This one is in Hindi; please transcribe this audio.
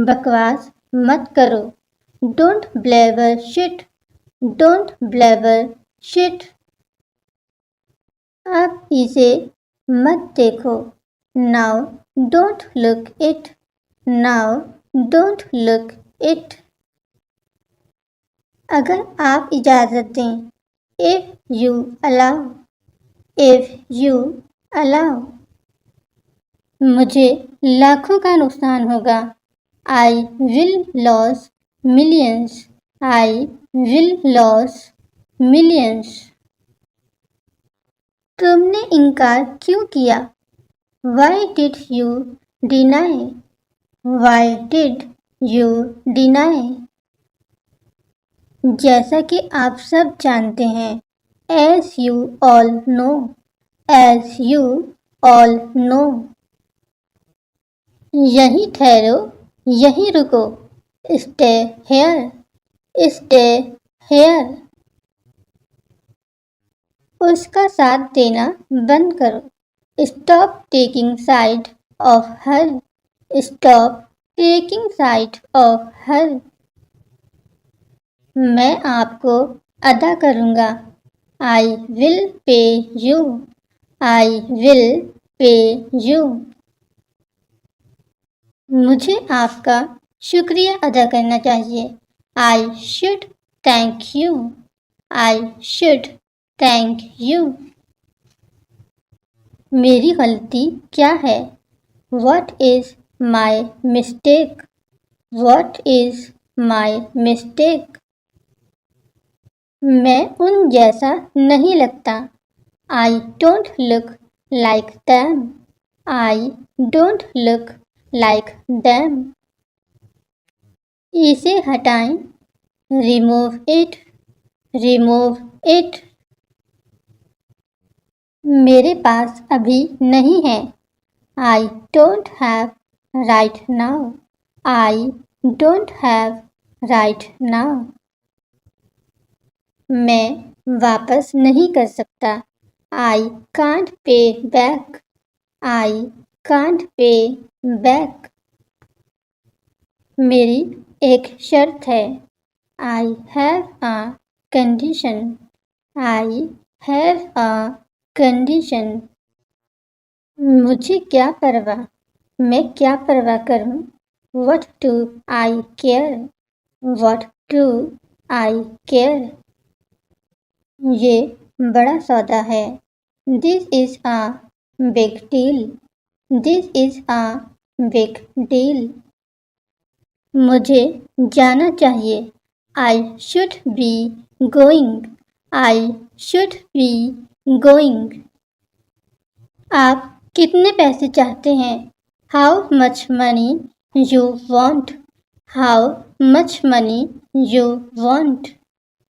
बकवास मत करो। Don't blabber shit. Don't blabber shit. अब इसे मत देखो। Now don't look it. Now don't look it. अगर आप इजाज़त दें। If you allow. If you allow. मुझे लाखों का नुकसान होगा। I will loss millions. I will loss millions. तुमने इनकार क्यों किया? Why did you deny? Why did you deny? जैसा कि आप सब जानते हैं। As you all know. As you all no. यहीं ठहरो, यहीं रुको। Stay here. Stay here. उसका साथ देना बंद करो। Stop taking side of her. Stop taking side of her. मैं आपको अदा करूँगा। I will pay you. I will pay you. मुझे आपका शुक्रिया अदा करना चाहिए। I should thank you. I should thank you. मेरी गलती क्या है? What is my mistake? What is my mistake? मैं उन जैसा नहीं लगता। I don't look like them. I don't look like them. इसे हटाएं। Remove it. Remove it. मेरे पास अभी नहीं है। I don't have right now. I don't have right now. मैं वापस नहीं कर सकता। I can't pay back. I can't pay back. मेरी एक शर्त है। I have a condition. I have a condition. मुझे क्या परवाह? मैं क्या परवाह करूं? What do I care? What do I care? ये बड़ा सौदा है। This is a big deal. This is a big deal. मुझे जाना चाहिए। I should be going. I should be going. आप कितने पैसे चाहते हैं? How much money you want? How much money you want?